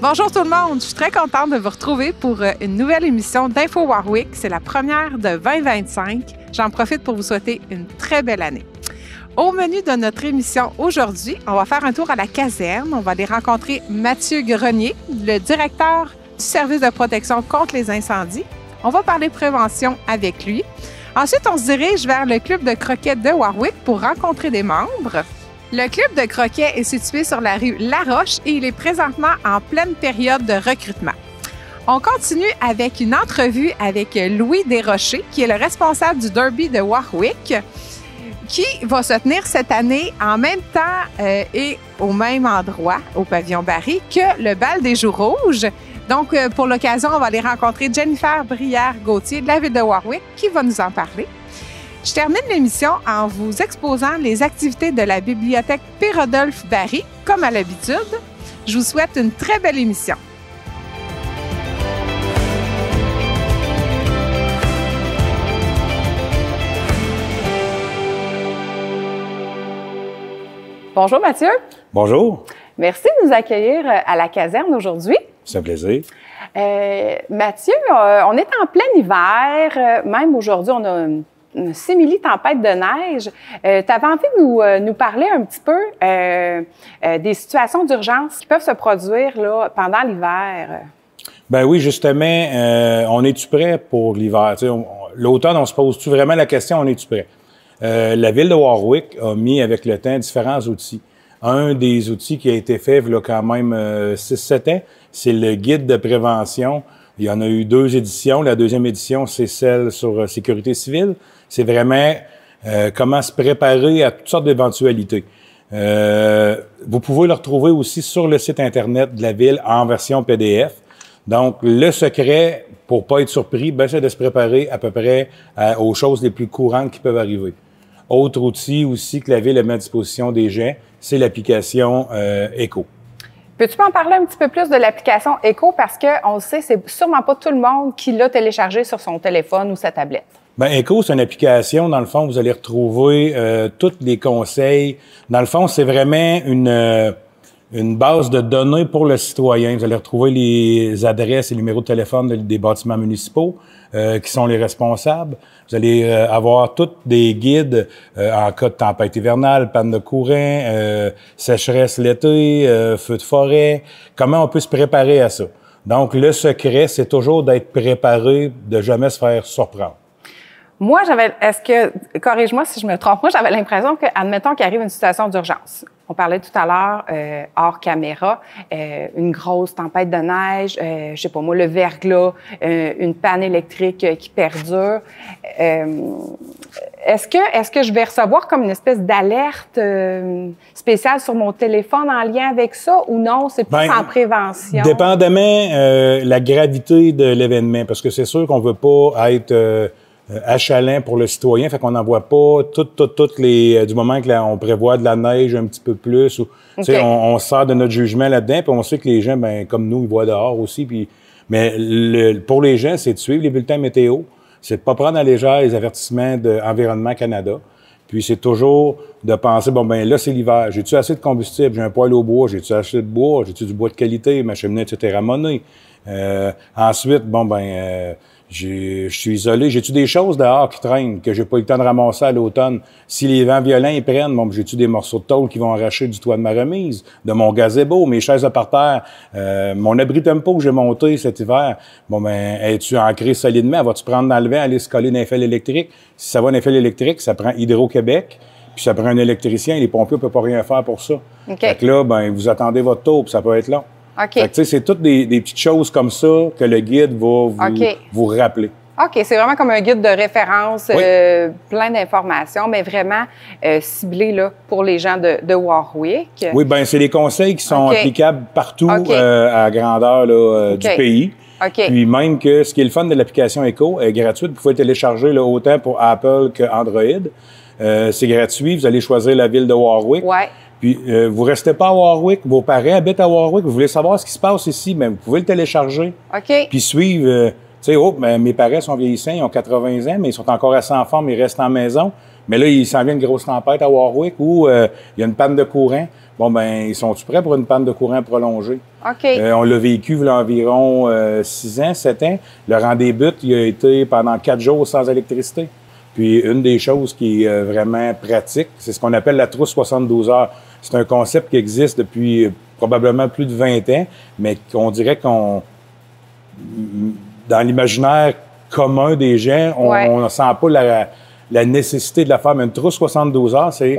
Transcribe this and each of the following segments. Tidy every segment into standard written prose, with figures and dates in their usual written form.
Bonjour tout le monde, je suis très contente de vous retrouver pour une nouvelle émission d'Info Warwick. C'est la première de 2025. J'en profite pour vous souhaiter une très belle année. Au menu de notre émission aujourd'hui, on va faire un tour à la caserne. On va aller rencontrer Mathieu Grenier, le directeur du service de protection contre les incendies. On va parler prévention avec lui. Ensuite, on se dirige vers le club de croquet de Warwick pour rencontrer des membres. Le club de croquet est situé sur la rue Laroche et il est présentement en pleine période de recrutement. On continue avec une entrevue avec Louis Desrochers, qui est le responsable du Derby de Warwick, qui va se tenir cette année en même temps et au même endroit, au pavillon Barry, que le bal des Jours rouges. Donc, pour l'occasion, on va aller rencontrer Jennifer Brière-Gauthier de la ville de Warwick, qui va nous en parler. Je termine l'émission en vous exposant les activités de la bibliothèque Pierre-Rodolphe Barry, comme à l'habitude. Je vous souhaite une très belle émission. Bonjour Mathieu. Bonjour. Merci de nous accueillir à la caserne aujourd'hui. C'est un plaisir. Mathieu, on est en plein hiver. Même aujourd'hui, on a une simili-tempête de neige. Tu avais envie de nous parler un petit peu des situations d'urgence qui peuvent se produire là, pendant l'hiver. Ben oui, justement, on est-tu prêt pour l'hiver? L'automne, on se pose-tu vraiment la question, on est-tu prêt? La ville de Warwick a mis avec le temps différents outils. Un des outils qui a été fait il y a quand même 6-7 ans, c'est le guide de prévention. Il y en a eu 2 éditions. La deuxième édition, c'est celle sur sécurité civile. C'est vraiment comment se préparer à toutes sortes d'éventualités. Vous pouvez le retrouver aussi sur le site Internet de la ville en version PDF. Donc, le secret, pour pas être surpris, c'est de se préparer à peu près aux choses les plus courantes qui peuvent arriver. Autre outil aussi que la ville a mis à disposition des gens, c'est l'application Echo. Peux-tu m'en parler un petit peu plus de l'application Echo? Parce qu'on le sait, c'est sûrement pas tout le monde qui l'a téléchargé sur son téléphone ou sa tablette. Echo, c'est une application, dans le fond, vous allez retrouver tous les conseils. Dans le fond, c'est vraiment une base de données pour le citoyen. Vous allez retrouver les adresses et les numéros de téléphone des bâtiments municipaux qui sont les responsables. Vous allez avoir tous des guides en cas de tempête hivernale, panne de courant, sécheresse l'été, feu de forêt. Comment on peut se préparer à ça? Donc, le secret, c'est toujours d'être préparé, de jamais se faire surprendre. Moi, corrige-moi si je me trompe, moi, j'avais l'impression que, admettons qu'il arrive une situation d'urgence. On parlait tout à l'heure, hors caméra, une grosse tempête de neige, je sais pas moi, le verglas, une panne électrique qui perdure. Est-ce que je vais recevoir comme une espèce d'alerte spéciale sur mon téléphone en lien avec ça ou non? C'est plus en prévention? Dépendamment la gravité de l'événement, parce que c'est sûr qu'on veut pas être achalant pour le citoyen, fait qu'on n'envoie pas toutes les du moment que on prévoit de la neige un petit peu plus ou okay. on sort de notre jugement là-dedans, puis on sait que les gens comme nous ils voient dehors aussi mais pour les gens, c'est de suivre les bulletins météo, c'est de pas prendre à légère les avertissements d'Environnement Canada. Puis c'est toujours de penser là c'est l'hiver, j'ai-tu assez de combustible, j'ai un poêle au bois, j'ai-tu assez de bois, j'ai-tu du bois de qualité, ma cheminée est ramonée. Ensuite je suis isolé. J'ai-tu des choses dehors qui traînent que j'ai pas eu le temps de ramasser à l'automne? Si les vents violents ils prennent, j'ai-tu des morceaux de tôle qui vont arracher du toit de ma remise, de mon gazebo, mes chaises à parterre, mon abri tempo que j'ai monté cet hiver? Es-tu ancré solidement? Vas-tu prendre dans le vent, aller se coller dans un fil électrique? Si ça va dans un fil électrique, ça prend Hydro-Québec, puis ça prend un électricien. Les pompiers ne peuvent pas rien faire pour ça. Okay. Fait que là, vous attendez votre tour, puis ça peut être long. Okay. Fait que, c'est toutes des petites choses comme ça que le guide va vous rappeler. OK, c'est vraiment comme un guide de référence, oui. Plein d'informations, mais vraiment ciblé là, pour les gens de Warwick. Oui, c'est les conseils qui sont applicables partout à la grandeur là, du pays. Okay. Puis même que ce qui est le fun de l'application Echo est gratuite. Vous pouvez télécharger là, autant pour Apple que Android. C'est gratuit. Vous allez choisir la ville de Warwick. Ouais. Puis, vous restez pas à Warwick, vos parents habitent à Warwick, vous voulez savoir ce qui se passe ici, vous pouvez le télécharger. OK. Puis suivre, mes parents sont vieillissants, ils ont 80 ans, mais ils sont encore assez en forme, ils restent en maison. Mais là, il s'en vient une grosse tempête à Warwick où il y a une panne de courant. Bon, ben, ils sont-tu prêts pour une panne de courant prolongée? OK. On l'a vécu il y a environ 6 ans, 7 ans. Le rang des buts, il a été pendant 4 jours sans électricité. Puis, une des choses qui est vraiment pratique, c'est ce qu'on appelle la trousse 72 heures. C'est un concept qui existe depuis probablement plus de 20 ans, mais on dirait qu'on... Dans l'imaginaire commun des gens, on ne sent pas la nécessité de la faire. Mais une trousse 72 heures, c'est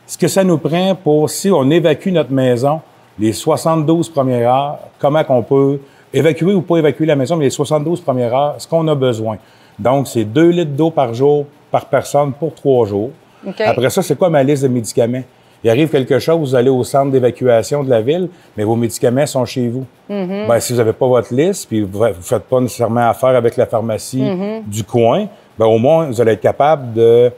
ce que ça nous prend pour, si on évacue notre maison, les 72 premières heures, comment qu'on peut évacuer ou pas évacuer la maison, mais les 72 premières heures, ce qu'on a besoin. Donc, c'est 2 litres d'eau par jour, par personne, pour 3 jours. Okay. Après ça, c'est quoi ma liste de médicaments? Il arrive quelque chose, vous allez au centre d'évacuation de la ville, mais vos médicaments sont chez vous. Ben, si vous n'avez pas votre liste, puis vous ne faites pas nécessairement affaire avec la pharmacie du coin, ben, au moins, vous allez être capable de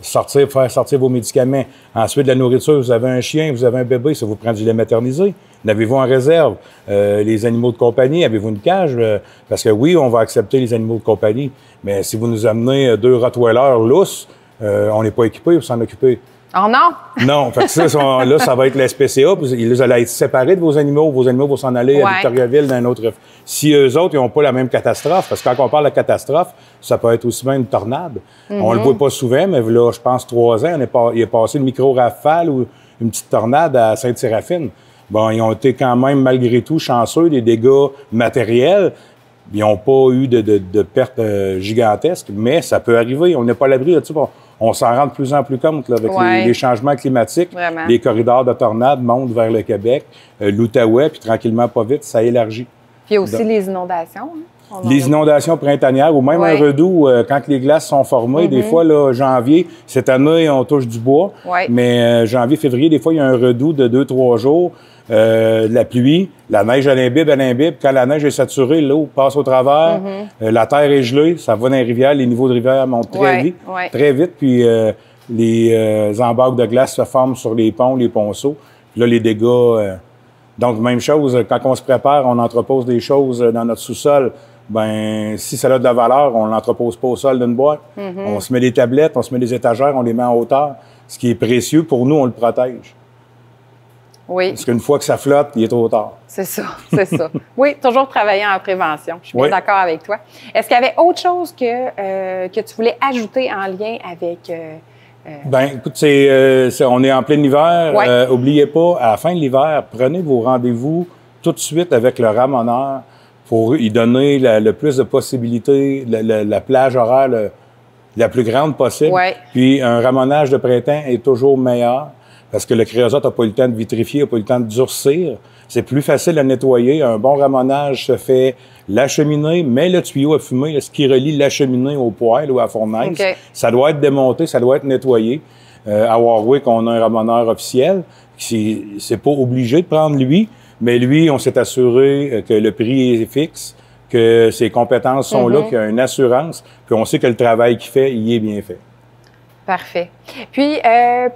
faire sortir vos médicaments. Ensuite, de la nourriture, vous avez un chien, vous avez un bébé, ça vous prend du lait maternisé. L'avez-vous en réserve? Les animaux de compagnie, avez-vous une cage? Parce que oui, on va accepter les animaux de compagnie, mais si vous nous amenez 2 Rottweilers lousses, on n'est pas équipé pour s'en occuper. Oh non? Non. Fait que là, ça va être la SPCA. Ils allaient être séparés de vos animaux. Vos animaux vont s'en aller à Victoriaville dans un autre. Si eux autres, ils n'ont pas la même catastrophe, parce que quand on parle de catastrophe, ça peut être aussi bien une tornade. On le voit pas souvent, mais là, je pense 3 ans, il est passé une micro-rafale ou une petite tornade à Sainte-Séraphine. Bon, ils ont été quand même, malgré tout, chanceux des dégâts matériels. Ils n'ont pas eu de pertes gigantesques, mais ça peut arriver. On n'est pas à l'abri. On s'en rend de plus en plus compte là, avec les changements climatiques. Vraiment. Les corridors de tornades montent vers le Québec, l'Outaouais, puis tranquillement, pas vite, ça élargit. Puis il y a aussi les inondations. Hein? Les inondations printanières ou même un redout, quand les glaces sont formées, des fois, là, janvier, cette année, on touche du bois, mais janvier, février, des fois, il y a un redout de 2-3 jours. La pluie, la neige à l'imbibe. Quand la neige est saturée, l'eau passe au travers, la terre est gelée, ça va dans les rivières, les niveaux de rivière montent très vite, puis les embarques de glace se forment sur les ponts, les ponceaux. Puis là, les dégâts... donc, même chose, quand on se prépare, on entrepose des choses dans notre sous-sol. Ben, si ça a de la valeur, on ne l'entrepose pas au sol d'une boîte. On se met des tablettes, on se met des étagères, on les met en hauteur. Ce qui est précieux, pour nous, on le protège. Oui. Parce qu'une fois que ça flotte, il est trop tard. C'est ça, c'est ça. Oui, toujours travailler en prévention. Je suis bien d'accord avec toi. Est-ce qu'il y avait autre chose que tu voulais ajouter en lien avec... Ben, écoute, on est en plein hiver. Oubliez pas, à la fin de l'hiver, prenez vos rendez-vous tout de suite avec le ramoneur pour y donner le plus de possibilités, la plage horaire la plus grande possible. Puis un ramonage de printemps est toujours meilleur. Parce que le créosote n'a pas eu le temps de vitrifier, n'a pas eu le temps de durcir. C'est plus facile à nettoyer. Un bon ramonage se fait la cheminée, mais le tuyau à fumer, ce qui relie la cheminée au poêle ou à la fournaise, ça doit être démonté, ça doit être nettoyé. À Warwick, on a un ramoneur officiel. C'est pas obligé de prendre lui, mais lui, on s'est assuré que le prix est fixe, que ses compétences sont là, qu'il y a une assurance, puis on sait que le travail qu'il fait, il est bien fait. Parfait. Puis,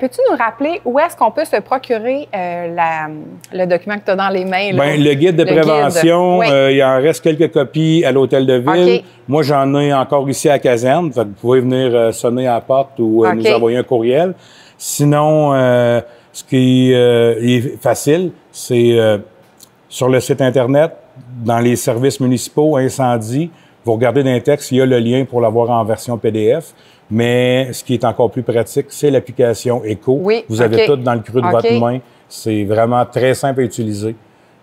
peux-tu nous rappeler où est-ce qu'on peut se procurer le document que tu as dans les mains? Là? Bien, le guide de prévention, il en reste quelques copies à l'Hôtel de Ville. Moi, j'en ai encore ici à Caserne. Fait que vous pouvez venir sonner à la porte ou nous envoyer un courriel. Sinon, ce qui est facile, c'est sur le site Internet, dans les services municipaux, incendie, vous regardez dans les textes, il y a le lien pour l'avoir en version PDF. Mais ce qui est encore plus pratique, c'est l'application ECO. Vous avez tout dans le creux de votre main. C'est vraiment très simple à utiliser.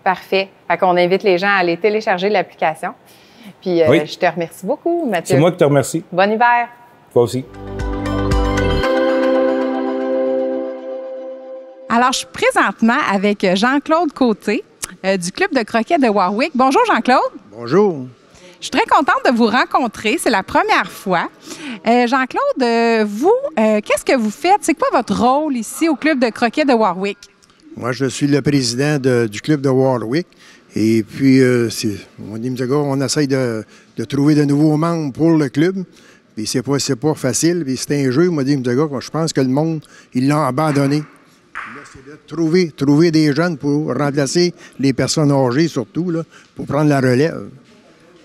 Parfait. Fait qu'on invite les gens à aller télécharger l'application. Puis je te remercie beaucoup, Mathieu. C'est moi qui te remercie. Bon hiver. Toi aussi. Alors, je suis présentement avec Jean-Claude Côté du Club de croquet de Warwick. Bonjour, Jean-Claude. Bonjour. Je suis très contente de vous rencontrer. C'est la première fois. Jean-Claude, vous, qu'est-ce que vous faites? C'est quoi votre rôle ici au Club de croquet de Warwick? Moi, je suis le président du Club de Warwick. Et puis, on essaye de trouver de nouveaux membres pour le club. Puis, c'est pas facile. Puis, c'est un jeu, je pense que le monde, il l'a abandonné. Là, c'est de trouver des jeunes pour remplacer les personnes âgées, surtout, là, pour prendre la relève.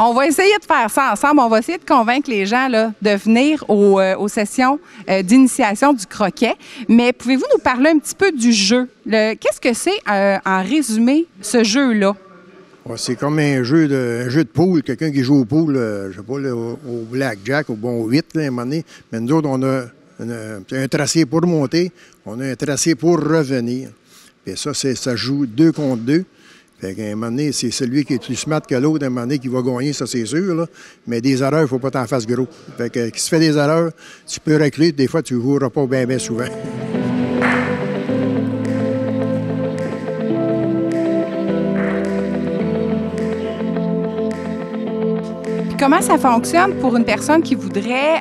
On va essayer de faire ça ensemble. On va essayer de convaincre les gens là, de venir aux sessions d'initiation du croquet. Mais pouvez-vous nous parler un petit peu du jeu? Qu'est-ce que c'est, en résumé, ce jeu-là? Ouais, c'est comme un jeu de poule. Quelqu'un qui joue au poule, je sais pas, là, au blackjack, au bon 8, là, à un moment donné. Mais nous autres, on a un tracé pour monter, on a un tracé pour revenir. Puis ça joue 2 contre 2. Fait qu'à un moment donné, c'est celui qui est plus smart que l'autre, à un moment donné, qui va gagner, ça c'est sûr. Là. Mais des erreurs, il ne faut pas t'en fasses gros. Fait que si tu fais des erreurs, tu peux reculer, des fois, tu ne joueras pas bien souvent. Comment ça fonctionne pour une personne qui voudrait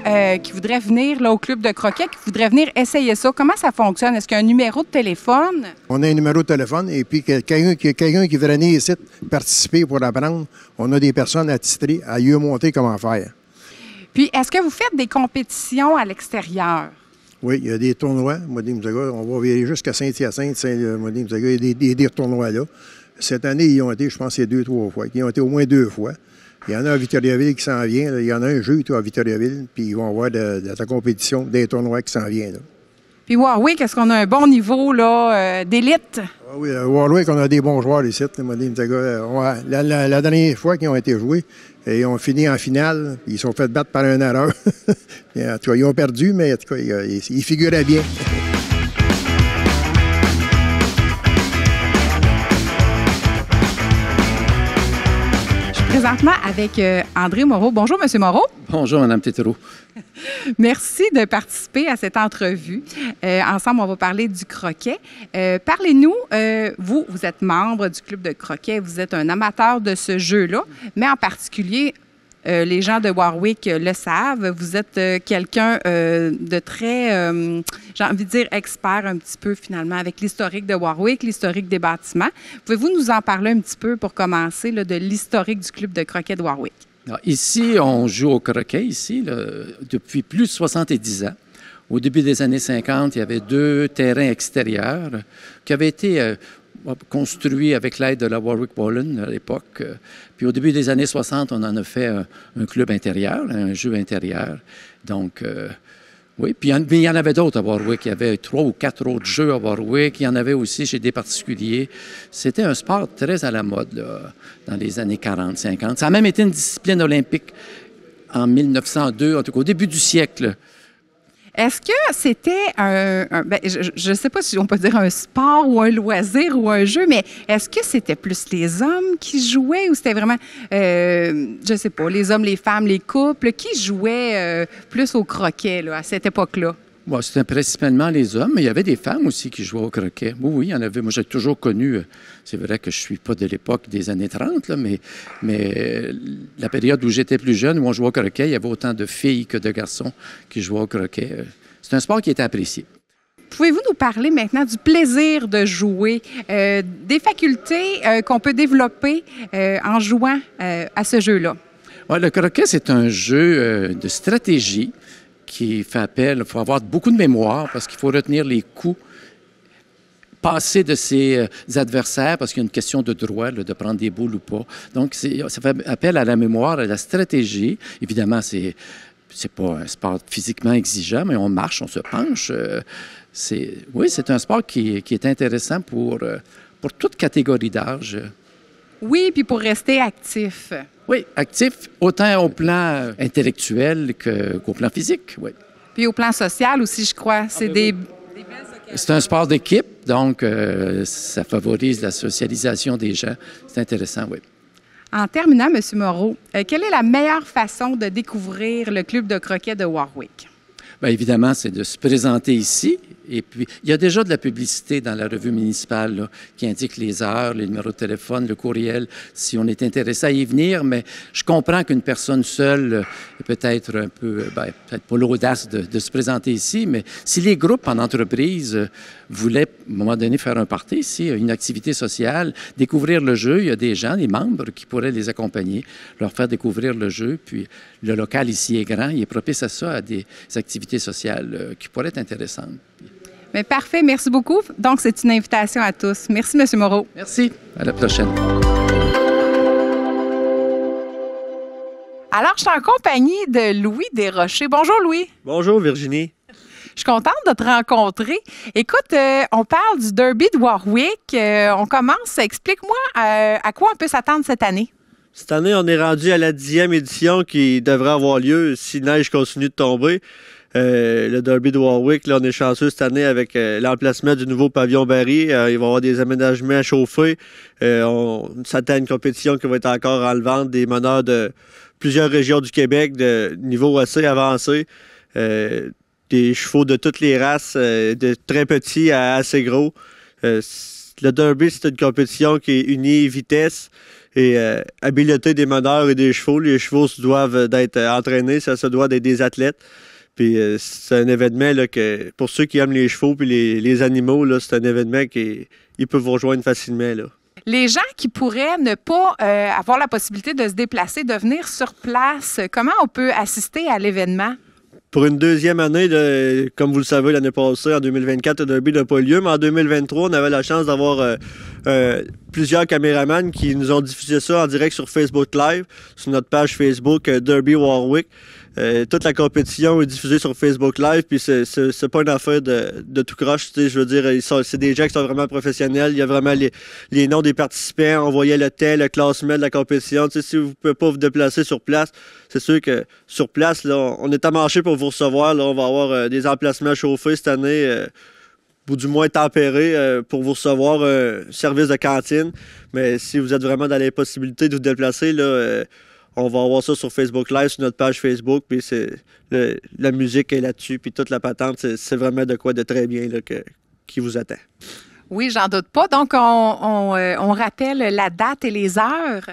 venir là, au club de croquet, qui voudrait venir essayer ça? Comment ça fonctionne? Est-ce qu'il y a un numéro de téléphone? On a un numéro de téléphone et puis quelqu'un qui veut venir ici participer pour apprendre, on a des personnes attitrées à lui montrer comment faire. Puis, est-ce que vous faites des compétitions à l'extérieur? Oui, il y a des tournois. On va virer jusqu'à Saint-Hyacinthe, il y a des tournois là. Cette année, ils ont été, je pense, 2-3 fois. Ils ont été au moins 2 fois. Il y en a à Victoriaville qui s'en vient. Là. Il y en a un jeu à Victoriaville, puis ils vont avoir de la compétition, des tournois qui s'en viennent. Là. Puis Warwick, est-ce qu'on a un bon niveau là, d'élite? Ah oui, à Warwick, on a des bons joueurs ici. La dernière fois qu'ils ont été joués, ils ont fini en finale. Ils se sont fait battre par un erreur. En tout cas, ils ont perdu, mais en tout cas, ils figuraient bien. Présentement avec André Moreau. Bonjour, M. Moreau. Bonjour, Mme Tétreault. Merci de participer à cette entrevue. Ensemble, on va parler du croquet. Parlez-nous, vous êtes membre du club de croquet, vous êtes un amateur de ce jeu-là, mais en particulier, les gens de Warwick le savent, vous êtes quelqu'un de très, j'ai envie de dire, expert un petit peu finalement avec l'historique de Warwick, l'historique des bâtiments. Pouvez-vous nous en parler un petit peu pour commencer là, de l'historique du club de croquet de Warwick? Alors, ici, on joue au croquet, depuis plus de 70 ans. Au début des années 50, il y avait 2 terrains extérieurs qui avaient été construits avec l'aide de la Warwick Bowling à l'époque. Puis au début des années 60, on en a fait un club intérieur, un jeu intérieur. Donc, oui. Puis il y en avait d'autres à Warwick. Il y avait 3 ou 4 autres jeux à Warwick. Il y en avait aussi chez des particuliers. C'était un sport très à la mode là, dans les années 40, 50. Ça a même été une discipline olympique en 1902, en tout cas au début du siècle. Est-ce que c'était je ne sais pas si on peut dire un sport ou un loisir ou un jeu, mais est-ce que c'était plus les hommes qui jouaient ou c'était vraiment, je ne sais pas, les hommes, les femmes, les couples, qui jouaient plus au croquet là, à cette époque-là? Bon, c'était principalement les hommes, mais il y avait des femmes aussi qui jouaient au croquet. Oui, il y en avait. Moi, j'ai toujours connu, c'est vrai que je ne suis pas de l'époque des années 30, là, mais la période où j'étais plus jeune, où on jouait au croquet, il y avait autant de filles que de garçons qui jouaient au croquet. C'est un sport qui était apprécié. Pouvez-vous nous parler maintenant du plaisir de jouer, des facultés qu'on peut développer en jouant à ce jeu-là? Ouais, le croquet, c'est un jeu de stratégie qui fait appel, il faut avoir beaucoup de mémoire parce qu'il faut retenir les coups passés de ses adversaires parce qu'il y a une question de droit, là, de prendre des boules ou pas. Donc, ça fait appel à la mémoire, à la stratégie. Évidemment, c'est pas un sport physiquement exigeant, mais on marche, on se penche. Oui, c'est un sport qui est intéressant pour toute catégorie d'âge. Oui, puis pour rester actif. Oui, actif, autant au plan intellectuel qu'au plan physique, oui. Puis au plan social aussi, je crois. C'est des belles occasions. C'est un sport d'équipe, donc ça favorise la socialisation des gens. C'est intéressant, oui. En terminant, M. Moreau, quelle est la meilleure façon de découvrir le club de croquet de Warwick? Bien, évidemment, c'est de se présenter ici. Et puis, il y a déjà de la publicité dans la revue municipale là, qui indique les heures, les numéros de téléphone, le courriel, si on est intéressé à y venir. Mais je comprends qu'une personne seule est peut-être un peu, peut-être pas l'audace de se présenter ici, mais si les groupes en entreprise voulaient, à un moment donné, faire un party ici, une activité sociale, découvrir le jeu, il y a des gens, des membres qui pourraient les accompagner, leur faire découvrir le jeu. Puis, le local ici est grand, il est propice à ça, à des activités sociales qui pourraient être intéressantes. Mais parfait, merci beaucoup. Donc, c'est une invitation à tous. Merci, M. Moreau. Merci. À la prochaine. Alors, je suis en compagnie de Louis Desrochers. Bonjour, Louis. Bonjour, Virginie. Je suis contente de te rencontrer. Écoute, on parle du Derby de Warwick. On commence. Explique-moi à quoi on peut s'attendre cette année. Cette année, on est rendu à la 10e édition qui devrait avoir lieu si la neige continue de tomber. Le Derby de Warwick, là, on est chanceux cette année avec l'emplacement du nouveau pavillon Barry. Il va y avoir des aménagements à chauffer. On s'attend à une compétition qui va être encore enlevante des meneurs de plusieurs régions du Québec de niveau assez avancé. Des chevaux de toutes les races, de très petits à assez gros. Le Derby, c'est une compétition qui unit vitesse et habileté des meneurs et des chevaux. Les chevaux doivent d'être entraînés, ça se doit d'être des athlètes. Puis c'est un événement là, que pour ceux qui aiment les chevaux et les animaux, là, c'est un événement qu'ils peuvent vous rejoindre facilement. Là. Les gens qui pourraient ne pas avoir la possibilité de se déplacer, de venir sur place, comment on peut assister à l'événement? Pour une deuxième année, comme vous le savez, l'année passée, en 2024, le Derby n'a pas lieu, mais en 2023, on avait la chance d'avoir plusieurs caméramans qui nous ont diffusé ça en direct sur Facebook Live, sur notre page Facebook Derby Warwick. Toute la compétition est diffusée sur Facebook Live, puis c'est pas une affaire de tout croche, tu sais, je veux dire, c'est des gens qui sont vraiment professionnels, il y a vraiment les noms des participants, on voyait le temps, le classement de la compétition, tu sais, si vous pouvez pas vous déplacer sur place, c'est sûr que sur place, là, on est amarché pour vous recevoir, là, on va avoir des emplacements chauffés cette année, ou du moins tempérés pour vous recevoir un service de cantine, mais si vous êtes vraiment dans l'impossibilité de vous déplacer, là, on va avoir ça sur Facebook Live, sur notre page Facebook, puis la musique est là-dessus, puis toute la patente, c'est vraiment de quoi de très bien là, qui vous attend. Oui, j'en doute pas. Donc, on rappelle la date et les heures.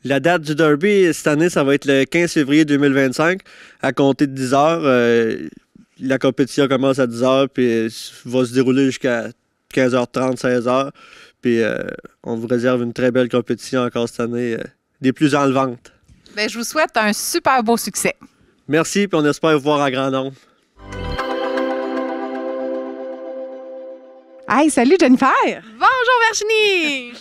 La date du Derby, cette année, ça va être le 15 février 2025, à compter de 10 heures. La compétition commence à 10 heures, puis va se dérouler jusqu'à 15h30, 16h. Puis on vous réserve une très belle compétition encore cette année, des plus enlevantes. Bien, je vous souhaite un super beau succès. Merci, puis on espère vous voir en grand nombre. Hey, salut Jennifer! Bonjour Virginie!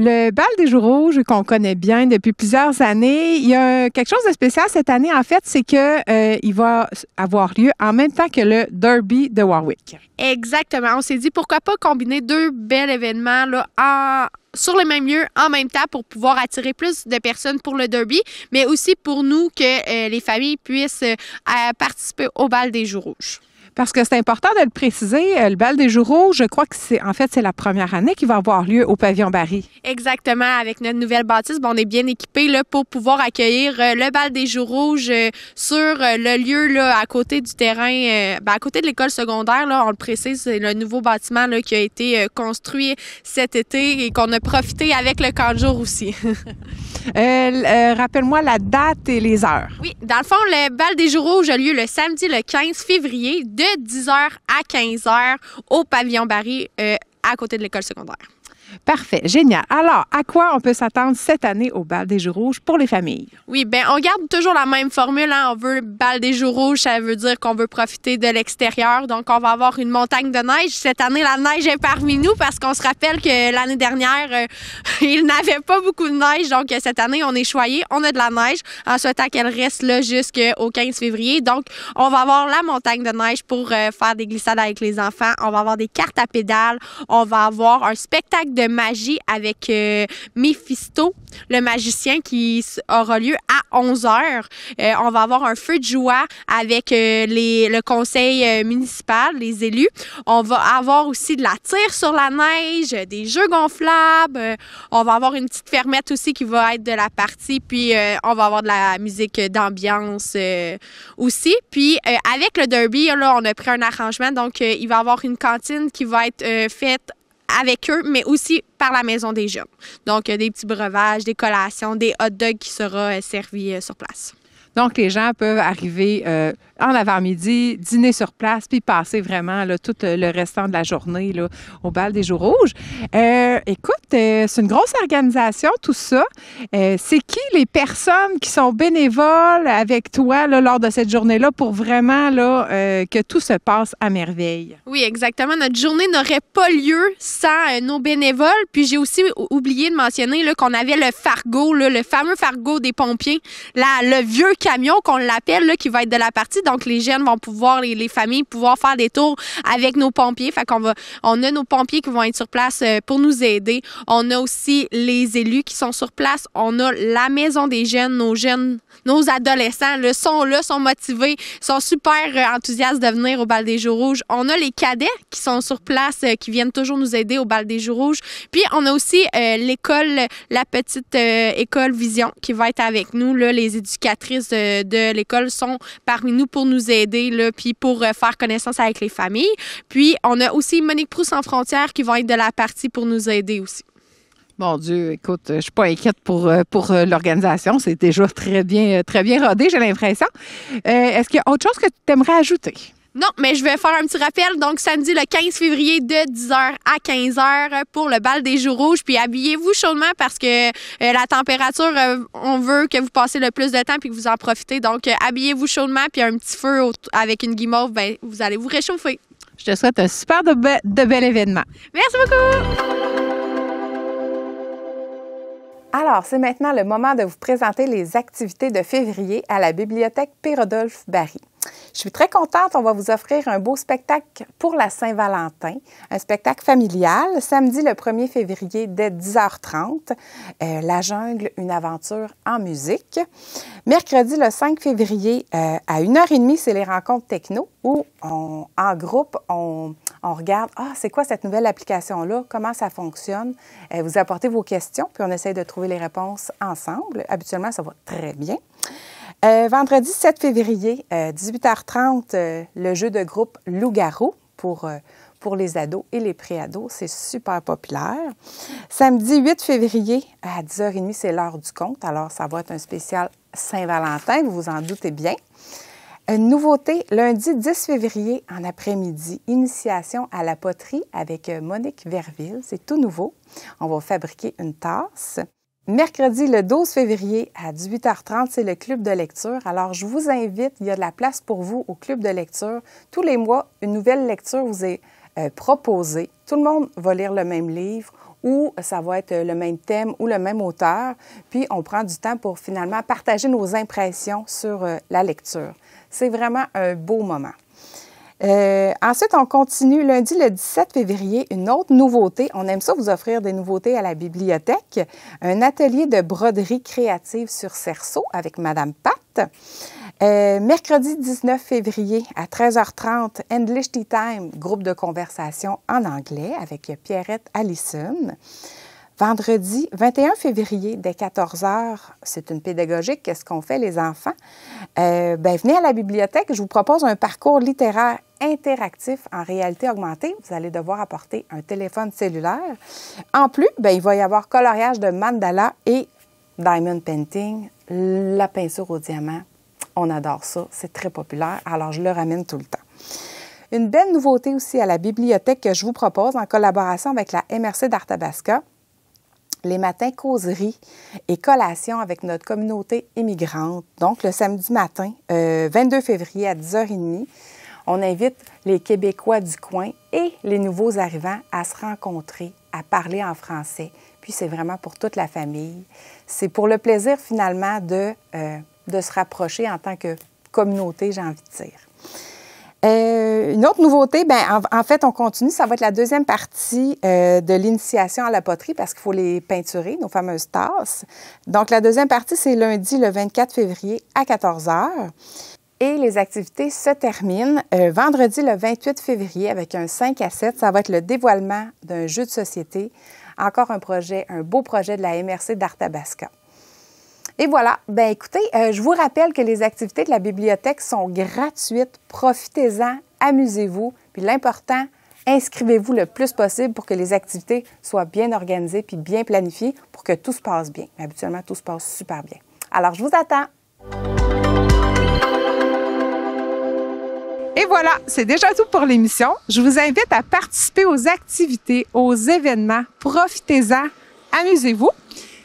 Le bal des jours rouges qu'on connaît bien depuis plusieurs années, il y a quelque chose de spécial cette année, en fait, c'est que il va avoir lieu en même temps que le Derby de Warwick. Exactement. On s'est dit pourquoi pas combiner deux bels événements là, sur le même lieu en même temps pour pouvoir attirer plus de personnes pour le Derby, mais aussi pour nous que les familles puissent participer au bal des jours rouges. Parce que c'est important de le préciser, le bal des jours rouges, je crois que c'est la première année qui va avoir lieu au pavillon Barry. Exactement. Avec notre nouvelle bâtisse, on est bien équipés là, pour pouvoir accueillir le bal des jours rouges sur le lieu là, à côté du terrain, à côté de l'école secondaire. Là, on le précise, c'est le nouveau bâtiment là, qui a été construit cet été et qu'on a profité avec le camp de jour aussi. Rappelle-moi la date et les heures. Oui, dans le fond, le bal des jours rouges a lieu le samedi le 15 février de 10h à 15h au pavillon Barry à côté de l'école secondaire. Parfait, génial. Alors, à quoi on peut s'attendre cette année au bal des jours rouges pour les familles? Oui, bien, on garde toujours la même formule. Hein? On veut le bal des jours rouges, ça veut dire qu'on veut profiter de l'extérieur. Donc, on va avoir une montagne de neige. Cette année, la neige est parmi nous parce qu'on se rappelle que l'année dernière, il n'avait pas beaucoup de neige. Donc, cette année, on est choyé, on a de la neige en souhaitant qu'elle reste là jusqu'au 15 février. Donc, on va avoir la montagne de neige pour faire des glissades avec les enfants. On va avoir des cartes à pédales. On va avoir un spectacle de magie avec Méphisto, le magicien, qui aura lieu à 11h. On va avoir un feu de joie avec le conseil municipal, les élus. On va avoir aussi de la tire sur la neige, des jeux gonflables. On va avoir une petite fermette aussi qui va être de la partie. Puis, on va avoir de la musique d'ambiance aussi. Puis, avec le Derby, là, on a pris un arrangement. Donc, il va y avoir une cantine qui va être faite avec eux, mais aussi par la Maison des Jeunes. Donc, des petits breuvages, des collations, des hot dogs qui seront servis sur place. Donc, les gens peuvent arriver en avant-midi, dîner sur place, puis passer vraiment là, tout le restant de la journée là, au bal des jours rouges. Écoute, c'est une grosse organisation, tout ça. C'est qui les personnes qui sont bénévoles avec toi là, lors de cette journée-là pour vraiment là, que tout se passe à merveille? Oui, exactement. Notre journée n'aurait pas lieu sans nos bénévoles. Puis j'ai aussi oublié de mentionner là, qu'on avait le Fargo, là, le fameux Fargo des pompiers, le vieux camion, qu'on l'appelle, là, qui va être de la partie. Donc, les jeunes vont pouvoir, les familles, pouvoir faire des tours avec nos pompiers. Fait on a nos pompiers qui vont être sur place pour nous aider. On a aussi les élus qui sont sur place. On a la maison des jeunes, nos adolescents, là, sont motivés, sont super enthousiastes de venir au Bal des Jours Rouges. On a les cadets qui sont sur place, qui viennent toujours nous aider au Bal des Jours Rouges. Puis, on a aussi l'école, la petite école Vision qui va être avec nous. Là, les éducatrices de l'école sont parmi nous pour nous aider, là, puis pour faire connaissance avec les familles. Puis, on a aussi Monique Proust sans frontières qui va être de la partie pour nous aider aussi. Mon Dieu, écoute, je suis pas inquiète pour l'organisation. C'est déjà très bien rodé, j'ai l'impression. Est-ce qu'il y a autre chose que tu aimerais ajouter? Non, mais je vais faire un petit rappel. Donc, samedi le 15 février de 10h à 15h pour le Bal des Jours Rouges. Puis, habillez-vous chaudement parce que la température, on veut que vous passez le plus de temps puis que vous en profitez. Donc, habillez-vous chaudement puis un petit feu avec une guimauve, ben, vous allez vous réchauffer. Je te souhaite un super de bel événement. Merci beaucoup! Alors, c'est maintenant le moment de vous présenter les activités de février à la Bibliothèque P-Rodolphe-Barry. Je suis très contente, on va vous offrir un beau spectacle pour la Saint-Valentin, un spectacle familial, samedi le 1er février dès 10h30, La Jungle, une aventure en musique. Mercredi le 5 février à 1h30, c'est les rencontres techno où en groupe, on regarde, c'est quoi cette nouvelle application-là, comment ça fonctionne. Vous apportez vos questions, puis on essaie de trouver les réponses ensemble. Habituellement, ça va très bien. Vendredi 7 février, 18h30, le jeu de groupe Loup-garou pour les ados et les pré-ados. C'est super populaire. Samedi 8 février, à 10h30, c'est l'heure du conte. Alors, ça va être un spécial Saint-Valentin, vous vous en doutez bien. Une nouveauté, lundi 10 février en après-midi, initiation à la poterie avec Monique Verville. C'est tout nouveau. On va fabriquer une tasse. Mercredi, le 12 février à 18h30, c'est le club de lecture. Alors, je vous invite, il y a de la place pour vous au club de lecture. Tous les mois, une nouvelle lecture vous est proposée. Tout le monde va lire le même livre ou ça va être le même thème ou le même auteur. Puis, on prend du temps pour finalement partager nos impressions sur la lecture. C'est vraiment un beau moment. Ensuite, on continue lundi le 17 février, une autre nouveauté. On aime ça vous offrir des nouveautés à la bibliothèque. Un atelier de broderie créative sur cerceau avec Madame Pat. Mercredi 19 février à 13h30, English Tea Time, groupe de conversation en anglais avec Pierrette Allison. Vendredi 21 février, dès 14h, c'est une pédagogique. Qu'est-ce qu'on fait, les enfants? Venez à la bibliothèque. Je vous propose un parcours littéraire interactif en réalité augmentée. Vous allez devoir apporter un téléphone cellulaire. En plus, il va y avoir coloriage de mandala et diamond painting, la peinture au diamant. On adore ça. C'est très populaire. Alors, je le ramène tout le temps. Une belle nouveauté aussi à la bibliothèque que je vous propose en collaboration avec la MRC d'Arthabasca. Les matins causeries et collations avec notre communauté immigrante. Donc, le samedi matin, 22 février à 10h30, on invite les Québécois du coin et les nouveaux arrivants à se rencontrer, à parler en français. Puis, c'est vraiment pour toute la famille. C'est pour le plaisir, finalement, de se rapprocher en tant que communauté, j'ai envie de dire. Une autre nouveauté, en fait, on continue. Ça va être la deuxième partie de l'initiation à la poterie parce qu'il faut les peinturer, nos fameuses tasses. Donc, la deuxième partie, c'est lundi, le 24 février à 14h. Et les activités se terminent vendredi, le 28 février, avec un 5 à 7. Ça va être le dévoilement d'un jeu de société. Encore un beau projet de la MRC d'Arthabasca. Et voilà, écoutez, je vous rappelle que les activités de la bibliothèque sont gratuites. Profitez-en, amusez-vous. Puis l'important, inscrivez-vous le plus possible pour que les activités soient bien organisées puis bien planifiées pour que tout se passe bien. Mais habituellement, tout se passe super bien. Alors, je vous attends. Et voilà, c'est déjà tout pour l'émission. Je vous invite à participer aux activités, aux événements. Profitez-en, amusez-vous.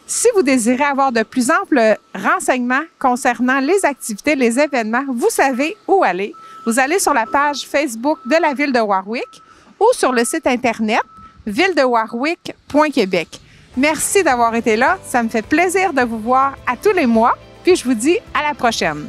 Si vous désirez avoir de plus amples renseignements concernant les activités, les événements, vous savez où aller. Vous allez sur la page Facebook de la Ville de Warwick ou sur le site Internet villedewarwick.québec. Merci d'avoir été là. Ça me fait plaisir de vous voir à tous les mois. Puis je vous dis à la prochaine.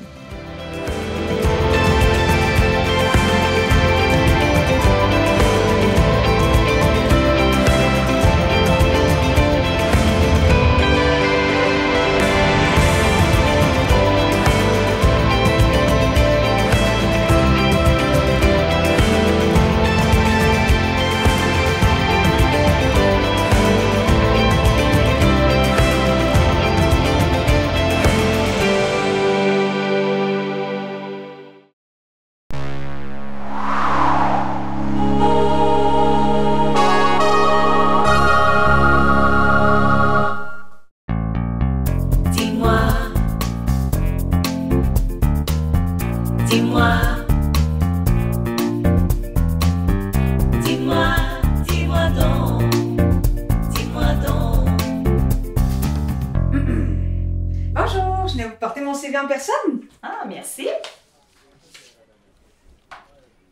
Bonjour, je viens vous porter mon CV en personne. Ah, merci.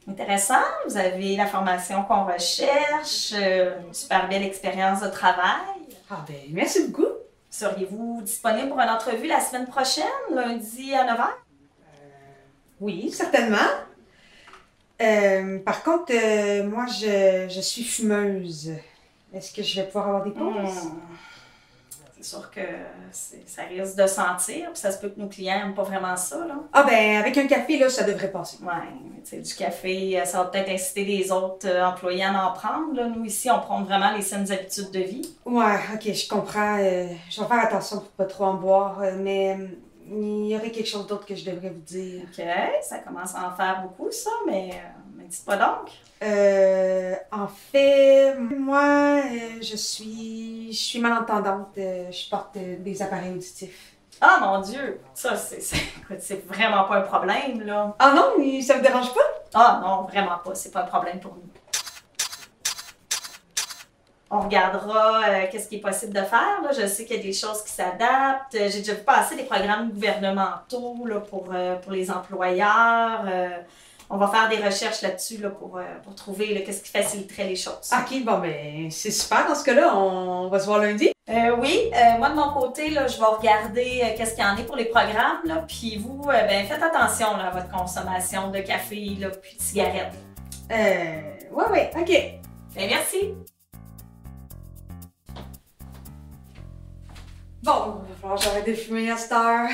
Intéressant. Vous avez la formation qu'on recherche, une super belle expérience de travail. Ah ben, merci beaucoup. Seriez-vous disponible pour une entrevue la semaine prochaine, lundi à 9h? Oui, certainement. Par contre, moi, je suis fumeuse. Est-ce que je vais pouvoir avoir des pauses? C'est sûr que ça risque de sentir, puis ça se peut que nos clients n'aiment pas vraiment ça, là. Ah ben, avec un café, là, ça devrait passer. Ouais, mais tu sais, du café, ça va peut-être inciter les autres employés à en prendre, là. Nous, ici, on prend vraiment les saines habitudes de vie. Ouais, ok, je comprends. Je vais faire attention pour pas trop en boire, mais il y aurait quelque chose d'autre que je devrais vous dire. OK, ça commence à en faire beaucoup, ça, mais dites pas donc. En fait, moi, je suis malentendante. Je porte des appareils auditifs. Ah, mon Dieu! Ça, écoute, c'est vraiment pas un problème, là. Ah non, ça vous dérange pas? Ah non, vraiment pas. C'est pas un problème pour nous. On regardera qu'est-ce qui est possible de faire, là. Je sais qu'il y a des choses qui s'adaptent. J'ai déjà vu passer des programmes gouvernementaux là, pour les employeurs. On va faire des recherches là-dessus là, pour trouver qu'est-ce qui faciliterait les choses. OK, bon, ben c'est super. Dans ce cas-là, on va se voir lundi. Oui, moi de mon côté, là, je vais regarder qu'est-ce qu'il y en a pour les programmes. Là, puis vous, ben, faites attention là, à votre consommation de café là, puis de cigarettes. Ouais, OK. Ben, merci. Bon, il va falloir que j'arrête de fumer à cette heure.